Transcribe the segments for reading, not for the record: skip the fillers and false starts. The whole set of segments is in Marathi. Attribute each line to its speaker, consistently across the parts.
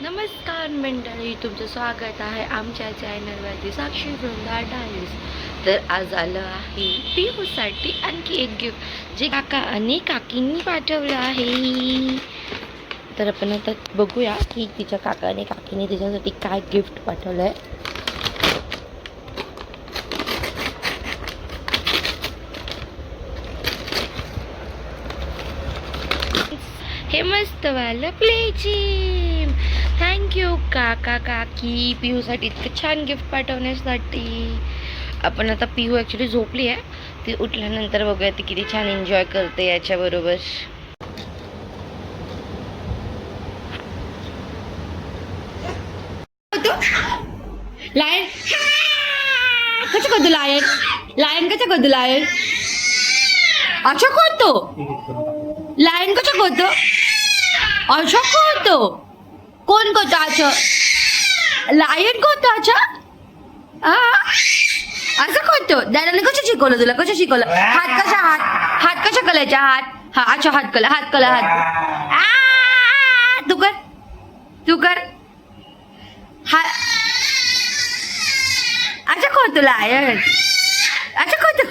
Speaker 1: नमस्कार मंडळी, तुमचं स्वागत आहे आमच्या चॅनलवरती साक्षी वृंदा डायरीज. तर आज आलं आहे पिहूसाठी आणखी एक गिफ्ट जे काका आणि काकींनी पाठवलं आहे. तर आपण आता बघूया की तिच्या काका आणि काकीने तिच्यासाठी काय गिफ्ट पाठवलं आहे. हे मस्त वालं प्ले जिम. थँक्यू काका काकी पिहूसाठी इतकं छान गिफ्ट पाठवण्यासाठी. आपण आता पिहू ॲक्च्युली झोपली आहे, ती उठल्यानंतर बघूया ती किती छान एन्जॉय करते याच्याबरोबर. लायन कसं करतो लायन? लायन कसं करतो लायन? अच्छा करतो लायन कसं करतो? अच्छा करतो. कोण करतो अच्छा? लायन करतो अच्छा? असं करतो. दादाने कसं शिकवलं तुला? कसं शिकवलं? हात कशा हात कशा कलायच्या? हात अच्छा हात कला तू कर अच्छा करतो लायन. अच्छा करतो.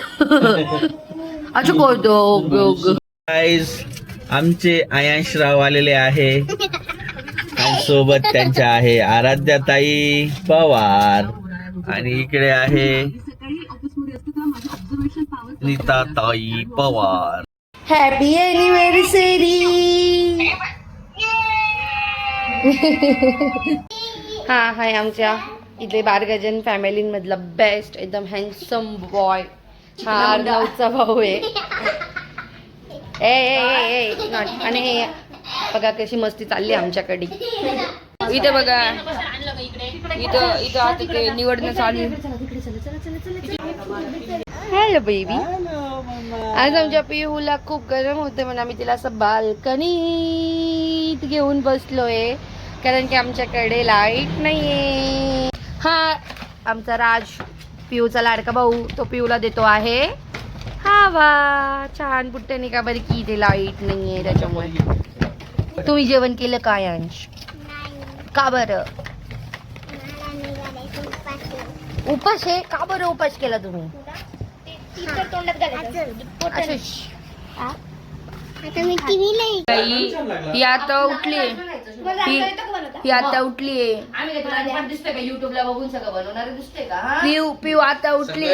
Speaker 1: अच्छा करतो.
Speaker 2: गाईज, आमचे आयांश राव आलेले आहे. सोबत त्यांच्या आहे आराध्याताई पवार आणि इकडे आहे नीताताई पवार.
Speaker 1: Happy anniversary. हा हाय आमच्या इथे बारगजन फॅमिलीमधला बेस्ट एकदम हँडसम बॉय हा अर्नवचा भाऊ आहे. ए नॉट. आणि बघा कशी मस्ती चालली आमच्याकडे. इथे बघा इथं आता ते निवडणं चालू. Hello baby. आज आमच्या पिहूला खूप गरम होते म्हणून आम्ही तिला असं बाल्कनीत घेऊन बसलोय, कारण की आमच्याकडे लाईट नाहीये. हा आमचा राज पिहूचा लाडका भाऊ, तो पिहूला देतो आहे हवा. छान पुट्ट्याने का बरं की इथे लाईट नाहीये त्याच्यामुळे. तुम्ही जेवण केलं काय अंश? का बरं उपास आहे? का बरं उपास केला तुम्ही? ही आता उठली, ही आता उठली. युट्यूबला बघून सगळं बनवणार दिसते का? पिऊ आता उठली.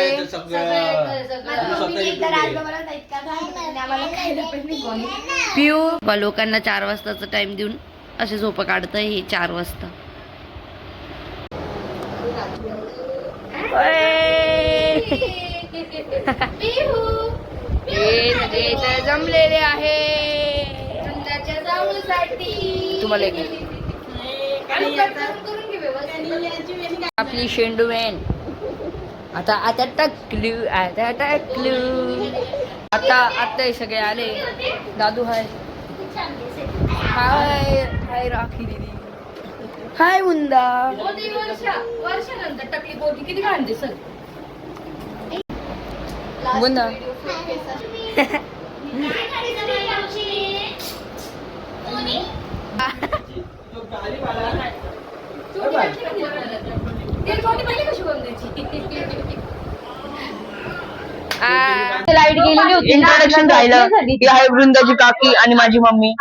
Speaker 1: पिऊ लोकांना 4 वाजताचा टाइम देऊन असे झोपं काढतंय हे 4 वाजता. जमलेले आहे तुम्हाला आपली शेंडूवेन आता टकलू आता हे सगळे आले. दादू हाय हाय हाय राखी दीदी हाय मुंदा. वर्षानंतर टकली पोटी किती घाण दिसत. मुंदा लाईट गेलेली होती.
Speaker 3: इंट्रोडक्शन राहिलं. ही आहे वृंदाची काकी आणि माझी मम्मी.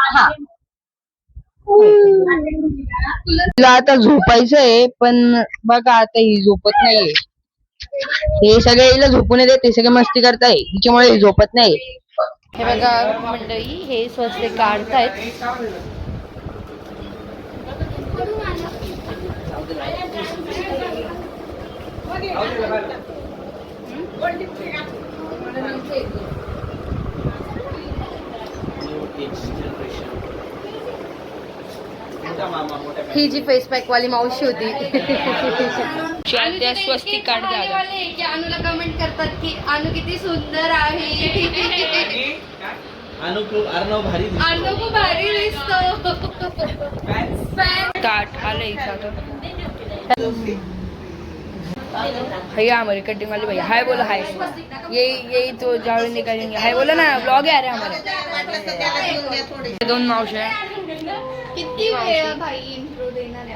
Speaker 3: तिला आता झोपायचंय, पण बघा आता ही झोपत नाहीये. हे सगळे हिला झोपून देते, ते सगळे मस्ती करताय, हिच्यामुळे ही झोपत नाही.
Speaker 1: हे बघा मंडळी, हे स्वस्ते काढतायत. ही जी फेस पॅक वाली मावशी होती त्या स्वस्ती काढतात की अनुला कमेंट करतात की अनु किती सुंदर आहे.
Speaker 2: अर्णव
Speaker 1: भारी दिसतो. ताट आलंय भैया हमारी कटिंग वाली भैया हाय बोला हाय. यही तो जावे निकालेंगे. हाय बोला ना, ब्लॉग है हमारे. दोन मावशे
Speaker 4: किती वेळ भाई इंट्रो देणार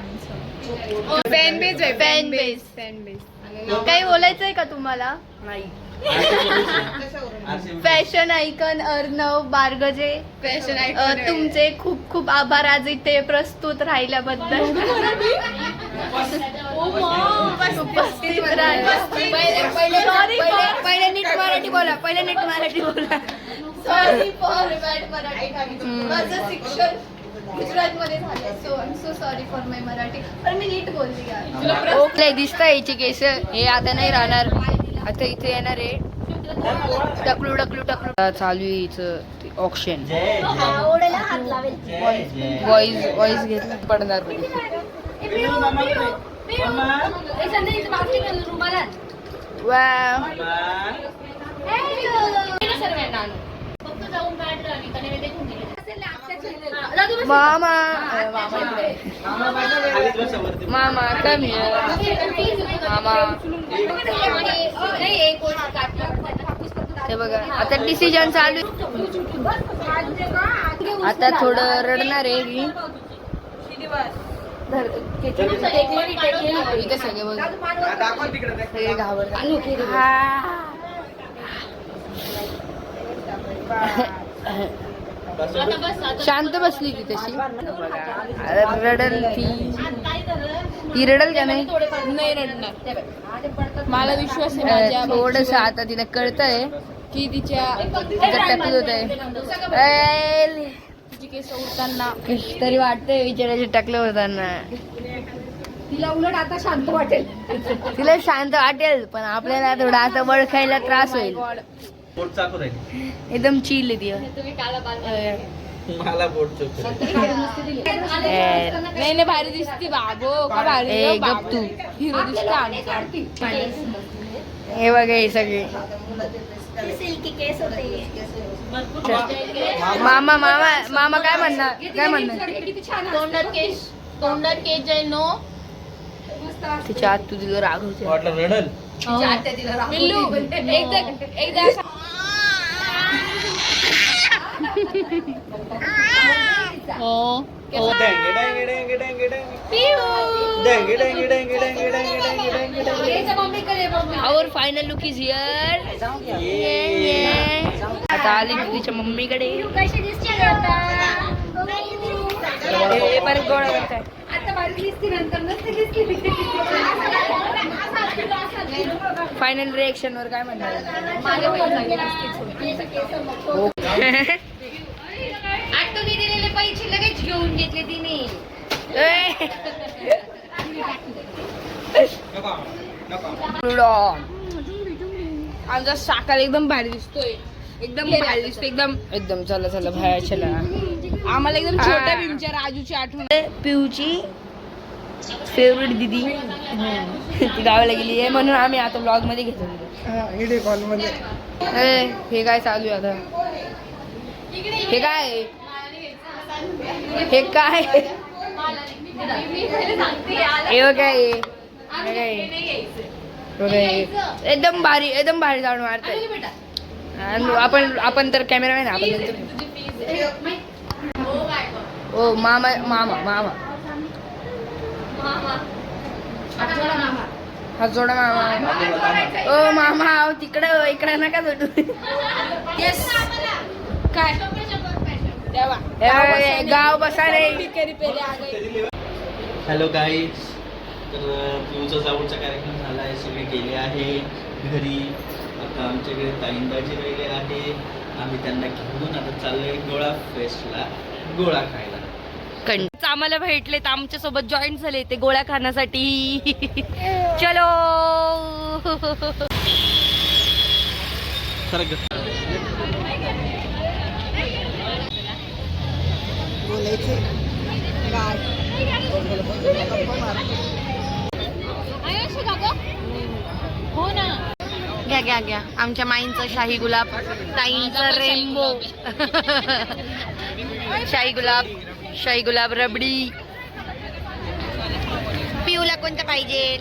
Speaker 4: फॅन बेस आहे फॅन बेस काही बोलायचंय का तुम्हाला फॅशन आयकॉन अर्णव बारगजे तुमचे खूप खूप आभार आज इथे प्रस्तुत राहिल्याबद्दल उपस्थित
Speaker 3: पहिले नीट मराठी बोला
Speaker 4: सॉरी फॉर बॅड मराठी माझं शिक्षण गुजरातमध्ये झालं सो सॉरी फॉर माय मराठी पण मी नीट बोलली यार.
Speaker 3: ओके दिसतं याची केस हे आता नाही राहणार आता इथे येणार आहे टकलू चालू आहे हिचं ऑप्शन वॉइस घेतला पडणार नाही मामा मामा कमी मामा हे बघा आता डिसिजन चालू आता थोडं रडणार आहे मी इथे सगळे बघ सगळे शांत बसली ती तशी रडल ती रडल का नाही
Speaker 4: रडणार मला विश्वास आहे
Speaker 3: थोडस आता तिला कळतंय की तिच्या टकल होत आहे
Speaker 4: तिची केस उडताना
Speaker 3: तरी वाटतंय विचारायचे टकलं होताना
Speaker 4: तिला उलट आता शांत वाटेल
Speaker 3: तिला शांत वाटेल पण आपल्याला थोडा आता बळ खायला त्रास होईल
Speaker 2: बोट चाकू राहील
Speaker 3: एकदम चिल आहे ती
Speaker 2: मला बोट चोक
Speaker 4: नाही भारी दिसते बाबो का भारी
Speaker 3: गप तू
Speaker 4: हिरो दिसते आमचा
Speaker 3: हे बघा हे सगळे मामा मामा मामा काय म्हणणार
Speaker 4: तोंडात केस आहे नो
Speaker 3: तिच्या आत तू तिला रागवते
Speaker 2: वाटलं रडल
Speaker 4: पिल्लू एकदा
Speaker 3: आवर फायनल लुक इज हियर आता आली तिच्या मम्मीकडे परत गोळा करताय फायनल रिएक्शन वर काय म्हणणार
Speaker 4: आठवणी दिलेले पैसे लगेच घेऊन घेतले तिने
Speaker 3: आमचा साकार एकदम भारी दिसतोय एकदम भारी दिसतोय एकदम चला चला बाहेर चला
Speaker 4: आम्हाला एकदम छोट्या भीमच्या राजूची आठवण
Speaker 3: पिऊची फेवरेट दिदी ती गावाला गेली आहे म्हणून आम्ही आता ब्लॉग मध्ये घेतो व्हिडिओ कॉल मध्ये हे काय चालू आहे आता हे काय हे काय एकदम भारी जाऊन मारताय आपण तर कॅमेरामॅन आपण ओ मामा मामा मामा हात जोडा मामा ओ मामा इकडे नका जोडू
Speaker 4: काय
Speaker 3: गाव बसा रे
Speaker 2: हॅलो गाईज तर पिऊचा जाऊचा कार्यक्रम झाला आहे सगळे गेले आहे घरी आता आमच्याकडे ताईंबाजी राहिले आहे आम्ही त्यांना घेऊन आता चाललोय गोळा फेस्टला गोळा खायला
Speaker 1: आम्हाला भेटले तर आमच्या सोबत जॉईन झाले ते गोळ्या खाण्यासाठी चलो
Speaker 4: हो ना
Speaker 1: घ्या आमच्या माईंचा शाही गुलाब ताईंचा रेनबो शाही गुलाब रबडी पिऊला कोणतं पाहिजे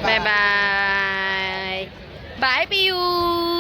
Speaker 1: बाय बाय बाय पिऊ